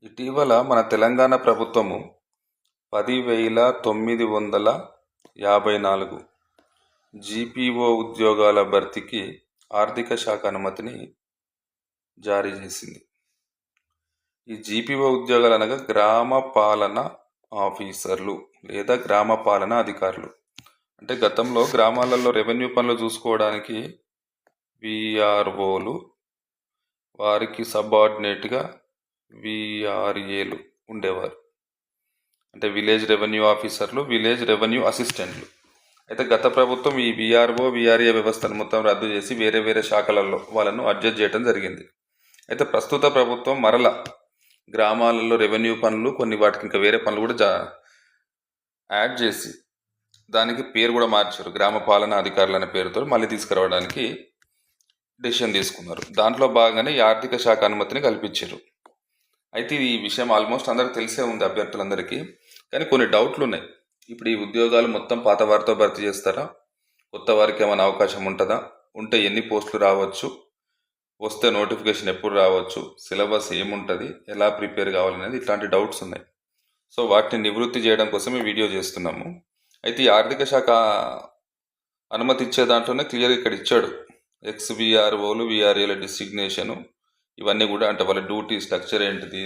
ఇటీవల మన తెలంగాణ ప్రభుత్వము 10,954 జీపీఓ ఉద్యోగాల భర్తీకి ఆర్థిక శాఖ అనుమతిని జారీ చేసింది. ఈ జీపీఓ ఉద్యోగాలు అనగా గ్రామ పాలన ఆఫీసర్లు లేదా గ్రామ పాలన అధికారులు. అంటే గతంలో గ్రామాలలో రెవెన్యూ పనులు చూసుకోవడానికి విఆర్ఓలు, వారికి సబార్డినేట్గా విఆర్ఏలు ఉండేవారు. అంటే విలేజ్ రెవెన్యూ ఆఫీసర్లు, విలేజ్ రెవెన్యూ అసిస్టెంట్లు. అయితే గత ప్రభుత్వం ఈ విఆర్ఓ, విఆర్ఏ వ్యవస్థను మొత్తం రద్దు చేసి వేరే వేరే శాఖలలో వాళ్ళను అడ్జస్ట్ చేయడం జరిగింది. అయితే ప్రస్తుత ప్రభుత్వం మరల గ్రామాలలో రెవెన్యూ పనులు, కొన్ని వాటికి ఇంకా వేరే పనులు కూడా యాడ్ చేసి దానికి పేరు కూడా మార్చారు. గ్రామ పాలన అధికారులు అనే పేరుతో మళ్ళీ తీసుకురావడానికి డెసిషన్ తీసుకున్నారు. దాంట్లో భాగంగానే ఈ ఆర్థిక శాఖ అనుమతిని కల్పించారు. అయితే ఈ విషయం ఆల్మోస్ట్ అందరికి తెలిసే ఉంది అభ్యర్థులందరికీ, కానీ కొన్ని డౌట్లు ఉన్నాయి. ఇప్పుడు ఈ ఉద్యోగాలు మొత్తం పాత వారితో భర్తీ చేస్తారా? కొత్త వారికి ఏమైనా అవకాశం ఉంటుందా? ఉంటే ఎన్ని పోస్టులు రావచ్చు? వస్తే నోటిఫికేషన్ ఎప్పుడు రావచ్చు? సిలబస్ ఏముంటుంది? ఎలా ప్రిపేర్ కావాలనేది ఇట్లాంటి డౌట్స్ ఉన్నాయి. సో వాటిని నివృత్తి చేయడం కోసం ఈ వీడియో చేస్తున్నాము. అయితే ఈ ఆర్థిక శాఖ అనుమతి ఇచ్చే దాంట్లోనే క్లియర్ ఇక్కడ ఇచ్చాడు. ఎక్స్-విఆర్ఓలు, విఆర్ఏల డిసిగ్నేషను, ఇవన్నీ కూడా అంటే వాళ్ళ డ్యూటీ స్ట్రక్చర్ ఏంటిది,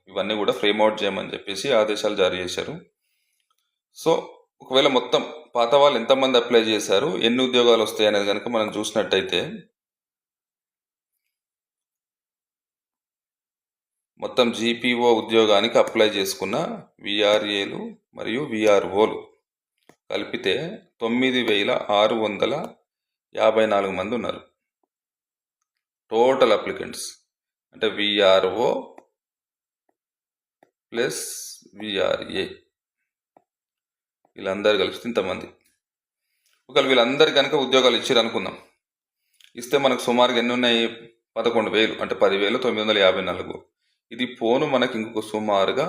ఇవన్నీ కూడా ఫ్రేమ్అవుట్ చేయమని చెప్పేసి ఆదేశాలు జారీ చేశారు. సో ఒకవేళ మొత్తం పాత వాళ్ళు ఎంతమంది అప్లై చేశారు, ఎన్ని ఉద్యోగాలు వస్తాయి అనేది కనుక మనం చూసినట్టయితే, మొత్తం జీపీఓ ఉద్యోగానికి అప్లై చేసుకున్న విఆర్ఏలు మరియు విఆర్ఓలు కలిపితే 9,654 మంది ఉన్నారు టోటల్ అప్లికెంట్స్. అంటే విఆర్ఓ ప్లస్ విఆర్ఏ వీళ్ళందరూ కలిసి ఇంతమంది. ఒకవేళ వీళ్ళందరూ కనుక ఉద్యోగాలు ఇచ్చారు అనుకుందాం, ఇస్తే మనకు సుమారుగా ఎన్ని ఉన్నాయి? 11,000, అంటే 10,954. ఇది పోను మనకి ఇంకొక సుమారుగా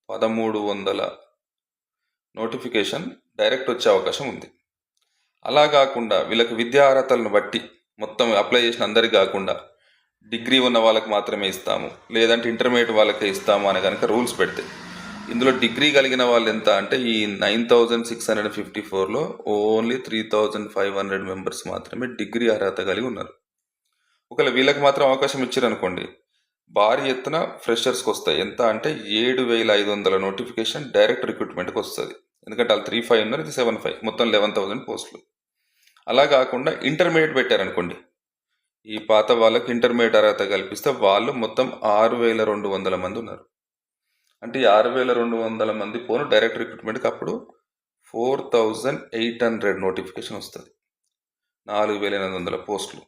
1,300 నోటిఫికేషన్ డైరెక్ట్ వచ్చే అవకాశం ఉంది. అలా కాకుండా వీళ్ళకి విద్యా అర్హతలను బట్టి మొత్తం అప్లై చేసిన అందరికి కాకుండా డిగ్రీ ఉన్న వాళ్ళకి మాత్రమే ఇస్తాము, లేదంటే ఇంటర్మీడియట్ వాళ్ళకే ఇస్తాము అని కనుక రూల్స్ పెడితే, ఇందులో డిగ్రీ కలిగిన వాళ్ళు ఎంత అంటే ఈ 9,654లో ఓన్లీ 3,500 మెంబర్స్ మాత్రమే డిగ్రీ అర్హత కలిగి ఉన్నారు. ఒకవేళ వీళ్ళకి మాత్రం అవకాశం ఇచ్చారనుకోండి, భారీ ఎత్తున ఫ్రెషర్స్కి వస్తాయి. ఎంత అంటే 7,500 నోటిఫికేషన్ డైరెక్ట్ రిక్రూట్మెంట్కి వస్తుంది. ఎందుకంటే వాళ్ళు 3,500 ఉన్నారు, ఇది 7,500, మొత్తం 11,000 పోస్టులు. అలా కాకుండా ఇంటర్మీడియట్ పెట్టారనుకోండి, ఈ పాత వాళ్ళకి ఇంటర్మీడియట్ అర్హత కల్పిస్తే వాళ్ళు మొత్తం 6,200 మంది ఉన్నారు. అంటే 6,200 మంది పోను డైరెక్ట్ రిక్రూట్మెంట్కి అప్పుడు 4,800 నోటిఫికేషన్ వస్తుంది, 4,800 పోస్టులు.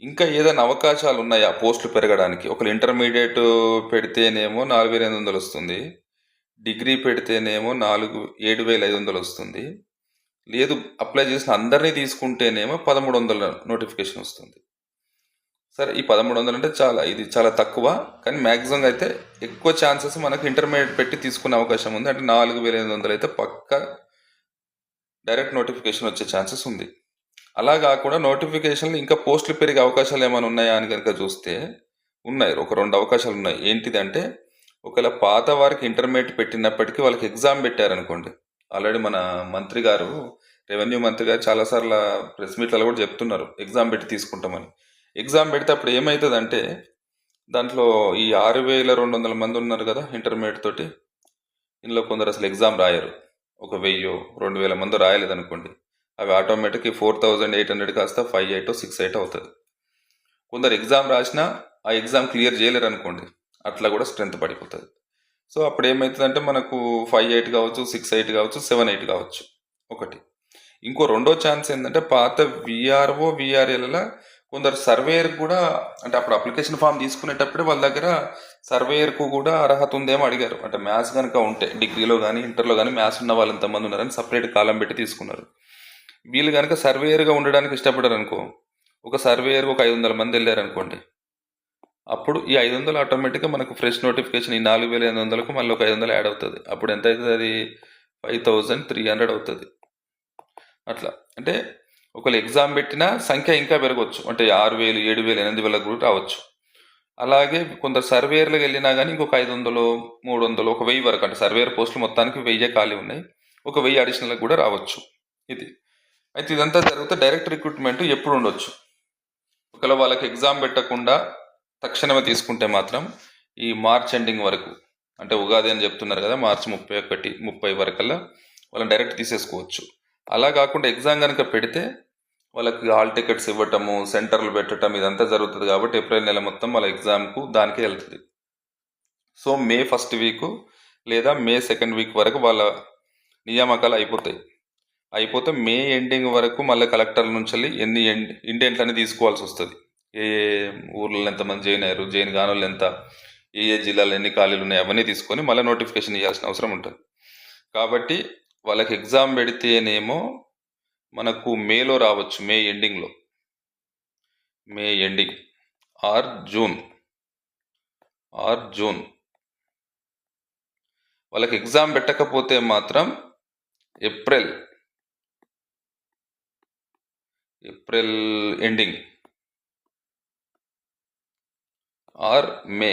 ఇంకా ఏదైనా అవకాశాలు ఉన్నాయా పోస్టులు పెరగడానికి? ఒకళ్ళు ఇంటర్మీడియట్ పెడితేనేమో 4,800 వస్తుంది, డిగ్రీ పెడితేనేమో 7,500 వస్తుంది, లేదు అప్లై చేసిన అందరినీ తీసుకుంటేనేమో 1,300 నోటిఫికేషన్ వస్తుంది. సరే, ఈ 1,300 అంటే ఇది చాలా తక్కువ, కానీ మ్యాక్సిమం అయితే ఎక్కువ ఛాన్సెస్ మనకు ఇంటర్మీడియట్ పెట్టి తీసుకునే అవకాశం ఉంది. అంటే 4,800 అయితే పక్క డైరెక్ట్ నోటిఫికేషన్ వచ్చే ఛాన్సెస్ ఉంది. అలా కాకుండా నోటిఫికేషన్లు ఇంకా పోస్టులు పెరిగే అవకాశాలు ఏమైనా ఉన్నాయా అని కనుక చూస్తే ఉన్నాయి. ఒక 2 అవకాశాలు ఉన్నాయి. ఏంటిదంటే, ఒకవేళ పాత వారికి ఇంటర్మీడియట్ పెట్టినప్పటికీ వాళ్ళకి ఎగ్జామ్ పెట్టారనుకోండి. ఆల్రెడీ మన మంత్రి గారు, రెవెన్యూ మంత్రి గారు చాలాసార్లు ప్రెస్ మీట్లలో కూడా చెప్తున్నారు ఎగ్జామ్ పెట్టి తీసుకుంటామని. ఎగ్జామ్ పెడితే అప్పుడు ఏమవుతుందంటే, దాంట్లో ఈ 6,200 మంది ఉన్నారు కదా ఇంటర్మీడియట్ తోటి, ఇందులో కొందరు అసలు ఎగ్జామ్ రాయరు. ఒక 1,000, 2,000 మంది రాయలేదనుకోండి, అవి ఆటోమేటిక్గా 4,800 కాస్త 5,800, 6,800 అవుతుంది. కొందరు ఎగ్జామ్ రాసినా ఆ ఎగ్జామ్ క్లియర్ చేయలేరు అనుకోండి, అట్లా కూడా స్ట్రెంత్ పడిపోతుంది. సో అప్పుడు ఏమవుతుందంటే మనకు 5,800 కావచ్చు, 6,800 కావచ్చు, 7,800 కావచ్చు ఒకటి. ఇంకో రెండో ఛాన్స్ ఏంటంటే, పాత విఆర్ఓ, విఆర్ఏల కొందరు సర్వేయర్ కూడా, అంటే అప్పుడు అప్లికేషన్ ఫామ్ తీసుకునేటప్పుడే వాళ్ళ దగ్గర సర్వేయర్కు కూడా అర్హత ఉందేమో అడిగారు. అంటే మ్యాథ్స్ కనుక ఉంటే, డిగ్రీలో కానీ ఇంటర్లో కానీ మ్యాథ్స్ ఉన్న వాళ్ళు ఎంతమంది ఉన్నారని సపరేట్ కాలం పెట్టి తీసుకున్నారు. వీళ్ళు కనుక సర్వేయర్గా ఉండడానికి ఇష్టపడారు అనుకో, ఒక సర్వేయర్కి ఒక 500 మంది వెళ్ళారు అనుకోండి, అప్పుడు ఈ 500 ఆటోమేటిక్గా మనకు ఫ్రెష్ నోటిఫికేషన్ ఈ 4,800కు మళ్ళీ ఒక 500 యాడ్ అవుతుంది. అప్పుడు ఎంత అవుతుంది? అది 5,300 అవుతుంది. అట్లా అంటే ఒకవేళ ఎగ్జామ్ పెట్టినా సంఖ్య ఇంకా పెరగవచ్చు. అంటే 6,000, 7,000, 8,000 కూడా రావచ్చు. అలాగే కొందరు సర్వేయర్లకు వెళ్ళినా కానీ ఇంకొక 500 300 ఒక 1000 వరకు, అంటే సర్వేయర్ పోస్టులు మొత్తానికి 1000 ఖాళీ ఉన్నాయి, ఒక 1000 అడిషనల్ కూడా రావచ్చు. ఇది అయితే ఇదంతా జరిగితే డైరెక్ట్ రిక్రూట్మెంట్ ఎప్పుడు ఉండొచ్చు. ఒకవేళ వాళ్ళకి ఎగ్జామ్ పెట్టకుండా తక్షణమే తీసుకుంటే మాత్రం ఈ మార్చ్ ఎండింగ్ వరకు, అంటే ఉగాది అని చెప్తున్నారు కదా, మార్చి 31 30 వరకల్లా వాళ్ళని డైరెక్ట్ తీసేసుకోవచ్చు. అలా కాకుండా ఎగ్జామ్ కనుక పెడితే వాళ్ళకి హాల్ టికెట్స్ ఇవ్వటము, సెంటర్లు పెట్టడం ఇదంతా జరుగుతుంది. కాబట్టి ఏప్రిల్ నెల మొత్తం వాళ్ళ ఎగ్జామ్కు దానికే వెళ్తుంది. సో మే 1st వీక్ లేదా మే 2nd వీక్ వరకు వాళ్ళ నియామకాలు అయిపోతే మే ఎండింగ్ వరకు మళ్ళీ కలెక్టర్ల నుంచి వెళ్ళి ఎన్ని ఇండెంట్లు అని తీసుకోవాల్సి వస్తుంది. ఏ ఊర్లలో ఎంతమంది జాయిన్ అయ్యారు, జాయిన్ కాని వాళ్ళు ఎంత, ఏ జిల్లాలో ఎన్ని ఖాళీలు ఉన్నాయి, అవన్నీ తీసుకొని మళ్ళీ నోటిఫికేషన్ ఇవ్వాల్సిన అవసరం ఉంటుంది. కాబట్టి వాళ్ళకి ఎగ్జామ్ పెడితేనేమో మనకు మేలో రావచ్చు, మే ఎండింగ్ ఆర్ జూన్. వాళ్ళకి ఎగ్జామ్ పెట్టకపోతే మాత్రం ఏప్రిల్ ఎండింగ్ ఆర్ మే.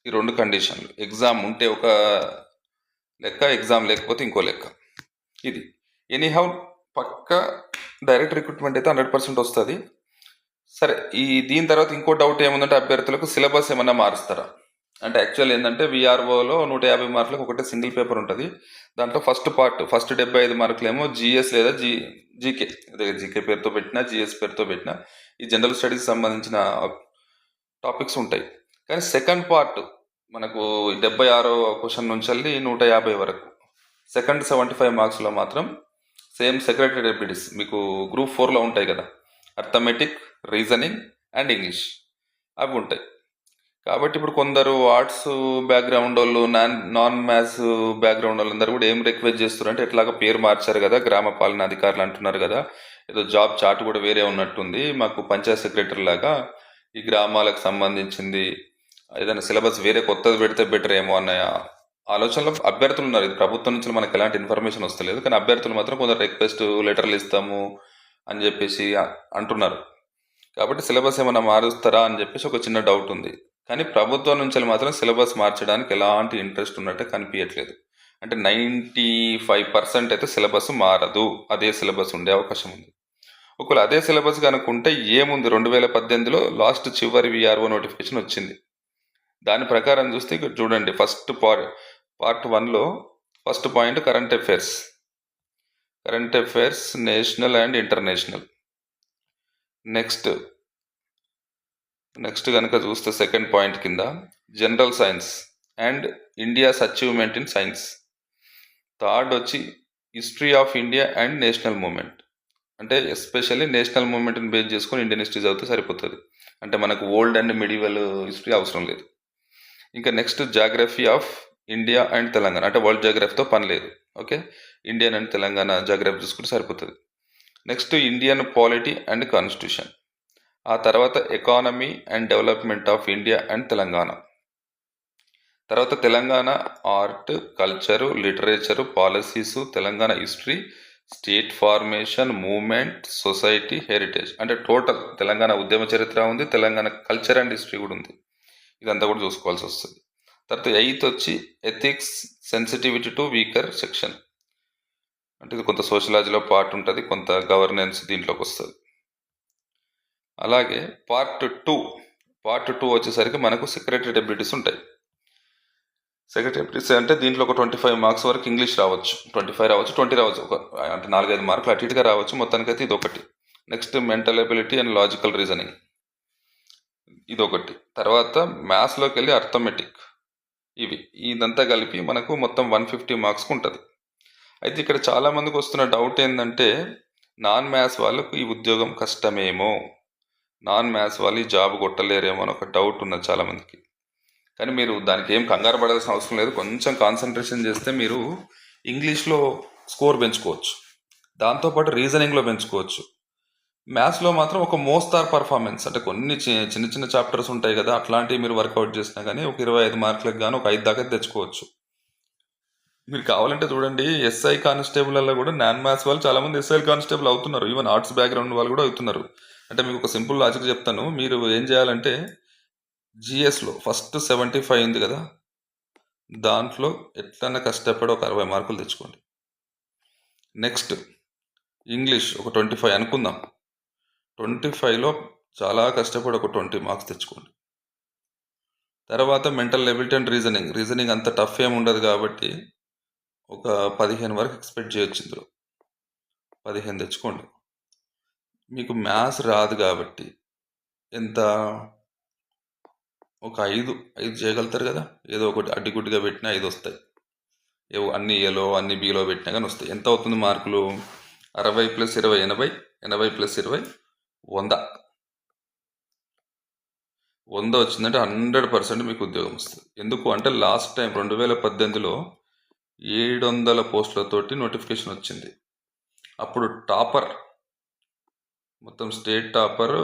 ఈ 2 కండిషన్లు. ఎగ్జామ్ ఉంటే ఒక లెక్క, ఎగ్జామ్ లేకపోతే ఇంకో లెక్క. ఇది ఎనీహౌ పక్క డైరెక్ట్ రిక్రూట్మెంట్ అయితే 100% వస్తుంది. సరే, దీని తర్వాత ఇంకో డౌట్ ఏముందంటే అభ్యర్థులకు సిలబస్ ఏమన్నా మారుస్తారా అంటే, యాక్చువల్ ఏంటంటే విఆర్ఓలో 150 మార్కులకు ఒకటే సింగిల్ పేపర్ ఉంటుంది. దాంట్లో ఫస్ట్ 75 మార్కులు ఏమో జిఎస్ లేదా జీకే, జీకే పేరుతో పెట్టినా జిఎస్ పేరుతో పెట్టినా ఈ జనరల్ స్టడీస్ సంబంధించిన టాపిక్స్ ఉంటాయి. కానీ సెకండ్ పార్ట్ మనకు 76వ క్వశ్చన్ నుంచి వెళ్ళి 150 వరకు, సెకండ్ 75 మార్క్స్లో మాత్రం సేమ్ సెక్రటరీ డెప్యూటీస్ మీకు గ్రూప్ 4లో ఉంటాయి కదా, అర్థమెటిక్, రీజనింగ్ అండ్ ఇంగ్లీష్ అవి ఉంటాయి. కాబట్టి ఇప్పుడు కొందరు ఆర్ట్స్ బ్యాక్గ్రౌండ్ వాళ్ళు, నాన్ మ్యాథ్స్ బ్యాక్గ్రౌండ్ వాళ్ళందరూ కూడా ఏం రిక్వెస్ట్ చేస్తారు అంటే, ఎట్లాగా పేరు మార్చారు కదా, గ్రామ పాలన అధికారులు అంటున్నారు కదా, ఏదో జాబ్ చార్ట్ కూడా వేరే ఉన్నట్టుంది, మాకు పంచాయత్ సెక్రటరీ లాగా ఈ గ్రామాలకు సంబంధించింది ఏదైనా సిలబస్ వేరే కొత్తది పెడితే బెటర్ ఏమో అన్న ఆలోచనలో అభ్యర్థులు ఉన్నారు. ఇది ప్రభుత్వం నుంచి మనకు ఎలాంటి ఇన్ఫర్మేషన్ వస్తలేదు, కానీ అభ్యర్థులు మాత్రం కొందరు రిక్వెస్ట్ లెటర్లు ఇస్తాము అని చెప్పేసి అంటున్నారు. కాబట్టి సిలబస్ ఏమైనా మారుస్తారా అని చెప్పేసి ఒక చిన్న డౌట్ ఉంది. కానీ ప్రభుత్వం నుంచి మాత్రం సిలబస్ మార్చడానికి ఎలాంటి ఇంట్రెస్ట్ ఉన్నట్టే కనిపించట్లేదు. అంటే 95% అయితే సిలబస్ మారదు, అదే సిలబస్ ఉండే అవకాశం ఉంది. ఒకవేళ అదే సిలబస్ కనుక్కుంటే ఏముంది, 2018లో లాస్ట్ చివరి విఆర్ఓ నోటిఫికేషన్ వచ్చింది. దాని ప్రకారం చూస్తే ఇక్కడ చూడండి, ఫస్ట్ పార్ట్ 1లో first point current affairs national and international. Next కనుక చూస్తే సెకండ్ పాయింట్ కింద general science and India's achievement in science. Third వచ్చి history of India and national movement, అంటే ఎస్పెషల్లీ నేషనల్ మూమెంట్ని బేస్ చేసుకొని ఇండియన్ హిస్టరీ చదివితే సరిపోతుంది. అంటే మనకు ఓల్డ్ అండ్ మిడివల్ హిస్టరీ అవసరం లేదు. ఇంకా next geography of India and Telangana, అంటే వరల్డ్ జాగ్రఫీతో పని లేదు. Okay, Indian and Telangana geography చూసుకుంటే సరిపోతుంది. Next Indian polity and constitution. ఆ తర్వాత economy and development of India and Telangana. తర్వాత Telangana art, culture, literature, policies, Telangana history, state formation, movement, society, heritage. అంటే టోటల్ తెలంగాణ ఉద్యమ చరిత్ర ఉంది, తెలంగాణ కల్చర్ అండ్ హిస్టరీ కూడా ఉంది. ఇదంతా కూడా చూసుకోవాల్సి వస్తుంది. తర్వాత 8th వచ్చి ethics, sensitivity to weaker section. అంటే ఇది కొంత సోషలాజీలో పార్ట్ ఉంటుంది, కొంత గవర్నెన్స్ దీంట్లోకి వస్తుంది. అలాగే పార్ట్ 2 వచ్చేసరికి మనకు సెక్రటరీ డెప్యూటీస్ ఉంటాయి. సెక్రటరీ డెప్యూటీస్ అంటే దీంట్లో ఒక 25 మార్క్స్ వరకు ఇంగ్లీష్ రావచ్చు, 25 రావచ్చు, 20 రావచ్చు, అంటే 4-5 మార్కులు అటు ఇటుగా రావచ్చు. మొత్తానికైతే ఇది ఒకటి. Next mental ability and logical reasoning, ఇదొకటి. తర్వాత మ్యాథ్స్లోకి వెళ్ళి అర్థమెటిక్, ఇదంతా కలిపి మనకు మొత్తం 150 మార్క్స్కి ఉంటుంది. అయితే ఇక్కడ చాలామందికి వస్తున్న డౌట్ ఏంటంటే, నాన్ మ్యాథ్స్ వాళ్ళకు ఈ ఉద్యోగం కష్టమేమో, నాన్ మ్యాథ్స్ వాళ్ళు ఈ జాబ్ కొట్టలేరేమో అని ఒక డౌట్ ఉన్నది చాలామందికి. కానీ మీరు దానికి ఏం కంగారు పడాల్సిన అవసరం లేదు. కొంచెం కాన్సన్ట్రేషన్ చేస్తే మీరు ఇంగ్లీష్లో స్కోర్ పెంచుకోవచ్చు, దాంతోపాటు రీజనింగ్లో పెంచుకోవచ్చు. మ్యాథ్స్లో మాత్రం ఒక మోస్తార్ పర్ఫార్మెన్స్, అంటే కొన్ని చిన్న చిన్న చాప్టర్స్ ఉంటాయి కదా, అట్లాంటివి మీరు వర్కౌట్ చేసినా కానీ ఒక 25 మార్కులకు గాను ఒక 5 దాకా తెచ్చుకోవచ్చు. మీరు కావాలంటే చూడండి, ఎస్ఐ కానిస్టేబుల్లో కూడా నాన్ మ్యాథ్స్ వాళ్ళు చాలామంది ఎస్ఐ కానిస్టేబుల్ అవుతున్నారు. ఈవెన్ ఆర్ట్స్ బ్యాక్గ్రౌండ్ వాళ్ళు కూడా అవుతున్నారు. అంటే మీకు ఒక సింపుల్ లాజిక్ చెప్తాను. మీరు ఏం చేయాలంటే జిఎస్లో ఫస్ట్ 75 ఉంది కదా, దాంట్లో ఎట్లన్నా కష్టపడి ఒక 60 మార్కులు తెచ్చుకోండి. నెక్స్ట్ ఇంగ్లీష్ ఒక 25 అనుకుందాం. 25లో చాలా కష్టపడి ఒక 20 మార్క్స్ తెచ్చుకోండి. తర్వాత మెంటల్ ఎబిలిటీ అండ్ రీజనింగ్ అంత టఫ్ ఏమి ఉండదు కాబట్టి ఒక 15 వరకు ఎక్స్పెక్ట్ చేయొచ్చు. ఇందులో 15 తెచ్చుకోండి. మీకు మ్యాథ్స్ రాదు కాబట్టి ఎంత, ఒక 5 చేయగలుగుతారు కదా. ఏదో ఒకటి అడ్డిగుడ్డిగా పెట్టినా 5 వస్తాయి. ఏవో అన్ని ఏలో అన్ని బీలో పెట్టినా కానీ వస్తాయి. ఎంత అవుతుంది మార్కులు? 60 + 20 80, 80 + 20 100. 100 వచ్చిందంటే 100% మీకు ఉద్యోగం వస్తుంది. ఎందుకు అంటే లాస్ట్ టైం 2018లో 700 పోస్టులతోటి నోటిఫికేషన్ వచ్చింది. అప్పుడు టాపర్, మొత్తం స్టేట్ టాపర్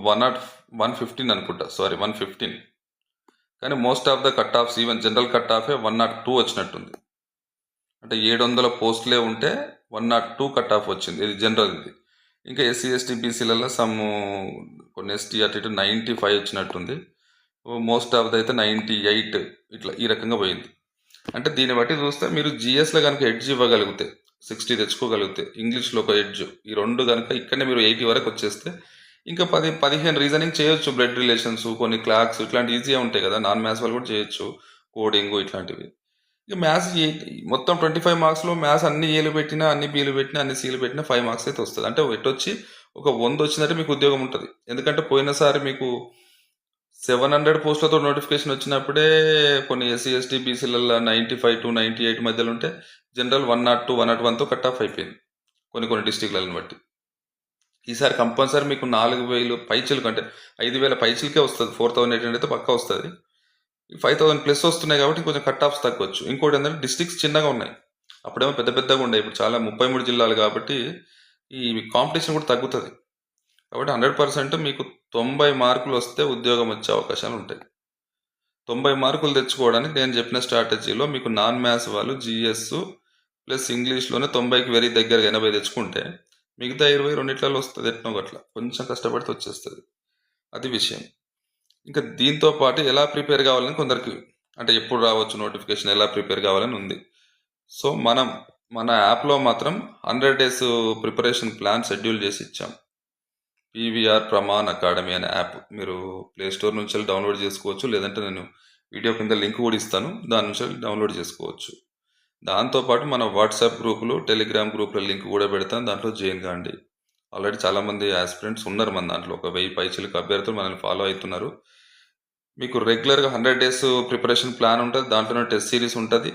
115 అనుకుంటా, 115. కానీ most of the cut offs, even general cut ఆఫే 102 వచ్చినట్టుంది. అంటే 700 పోస్టులే ఉంటే 102 కట్ ఆఫ్ వచ్చింది. ఇది జనరల్. ఇది ఇంకా ఎస్సీ ఎస్టీ బీసీలలో కొన్ని ఎస్టీ అటు ఇటు 95 వచ్చినట్టుంది. మోస్ట్ ఆఫ్ ద అయితే 98, ఇట్లా ఈ రకంగా పోయింది. అంటే దీన్ని బట్టి చూస్తే మీరు జిఎస్లో కనుక ఎడ్జ్ ఇవ్వగలిగితే 60 తెచ్చుకోగలిగితే, ఇంగ్లీష్లో ఒక ఎడ్జ్, ఈ రెండు కనుక ఇక్కడనే మీరు 80 వరకు వచ్చేస్తే ఇంకా 10-15 రీజనింగ్ చేయొచ్చు. బ్లడ్ రిలేషన్స్, కొన్ని క్లాక్స్ ఇట్లాంటి ఈజీగా ఉంటాయి కదా. నాన్ మ్యాథ్స్ వాళ్ళు కూడా చేయొచ్చు, కోడింగ్ ఇట్లాంటివి. ఇక మ్యాథ్స్ మొత్తం 25 మార్క్స్లో మ్యాథ్స్ అన్ని ఏలు పెట్టినా, అన్ని బీలు పెట్టినా, అన్ని సీలు పెట్టినా 5 మార్క్స్ అయితే వస్తుంది. అంటే ఎట్టొచ్చి ఒక 100 వచ్చినట్టు మీకు ఉద్యోగం ఉంటుంది. ఎందుకంటే పోయినసారి మీకు 700 పోస్టులతో నోటిఫికేషన్ వచ్చినప్పుడే కొన్ని ఎస్సీ ఎస్టీ బీసీలలో 95 to 98 మధ్యలో ఉంటే, జనరల్ 102, 101తో కట్ ఆఫ్ అయిపోయింది కొన్ని డిస్టిక్లను బట్టి. ఈసారి కంపల్సరీ మీకు 4000 పైచిలకు, అంటే 5000 పైచిలకే వస్తుంది. 4800 అయితే పక్కా వస్తుంది. 5000 ప్లస్ వస్తున్నాయి కాబట్టి కొంచెం కట్ ఆఫ్స్ తగ్గవచ్చు. ఇంకోటి ఏంటంటే డిస్ట్రిక్ట్స్ చిన్నగా ఉన్నాయి, అప్పుడేమో పెద్ద పెద్దగా ఉన్నాయి. ఇప్పుడు చాలా 33 జిల్లాలు కాబట్టి ఈ కాంపిటీషన్ కూడా తగ్గుతుంది. కాబట్టి 100% మీకు 90 మార్కులు వస్తే ఉద్యోగం వచ్చే అవకాశాలు ఉంటాయి. 90 మార్కులు తెచ్చుకోవడానికి నేను చెప్పిన స్ట్రాటజీలో మీకు నాన్ మ్యాథ్స్ వాళ్ళు జిఎస్ ప్లస్ ఇంగ్లీష్లోనే 90కి వెరీ దగ్గరగా 80 తెచ్చుకుంటే మిగతా 20 రెండిట్లలో వస్తుంది. ఎట్నో గట్ల కొంచెం కష్టపడితే వచ్చేస్తుంది. అది విషయం. ఇంకా దీంతో పాటు ఎలా ప్రిపేర్ కావాలని కొందరికి, అంటే ఎప్పుడు రావచ్చు నోటిఫికేషన్, ఎలా ప్రిపేర్ కావాలని ఉంది. సో మన యాప్లో మాత్రం 100 days ప్రిపరేషన్ ప్లాన్ షెడ్యూల్ చేసి ఇచ్చాం. పీవీఆర్ ప్రమాణ్ అకాడమీ అనే యాప్ మీరు ప్లే స్టోర్ నుంచి వెళ్ళి డౌన్లోడ్ చేసుకోవచ్చు. లేదంటే నేను వీడియో కింద లింక్ కూడా ఇస్తాను, దాని నుంచి వెళ్ళి డౌన్లోడ్ చేసుకోవచ్చు. దాంతోపాటు మన వాట్సాప్ గ్రూపులు, టెలిగ్రామ్ గ్రూపుల లింక్ కూడా పెడతాను, దాంట్లో జాయిన్ కాండి. ఆల్రెడీ చాలామంది ఆస్పిరెంట్స్ ఉన్నారు మన దాంట్లో. ఒక 1000 పైచిలకు అభ్యర్థులు మనల్ని ఫాలో అవుతున్నారు. మీకు రెగ్యులర్గా 100 days ప్రిపరేషన్ ప్లాన్ ఉంటుంది, దాంట్లోనే టెస్ట్ సిరీస్ ఉంటుంది.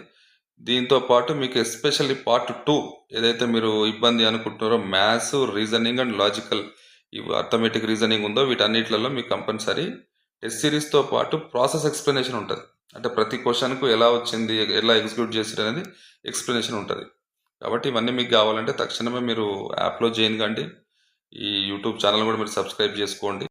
దీంతో పాటు మీకు ఎస్పెషల్లీ పార్ట్ 2 ఏదైతే మీరు ఇబ్బంది అనుకుంటున్నారో, మ్యాథ్స్, రీజనింగ్ అండ్ లాజికల్, ఇవి అర్థమెటిక్ రీజనింగ్ ఉందో, వీటన్నిటిలలో మీకు కంపల్సరీ టెస్ట్ సిరీస్తో పాటు ప్రాసెస్ ఎక్స్ప్లెనేషన్ ఉంటుంది. అంటే ప్రతి క్వశ్చన్కు ఎలా వచ్చింది, ఎలా ఎగ్జిక్యూట్ చేసారు అనేది ఎక్స్ప్లెనేషన్ ఉంటుంది. కాబట్టి ఇవన్నీ మీకు కావాలంటే తక్షణమే మీరు యాప్లో జాయిన్ కండి. ఈ యూట్యూబ్ ఛానల్ కూడా మీరు సబ్స్క్రైబ్ చేసుకోండి.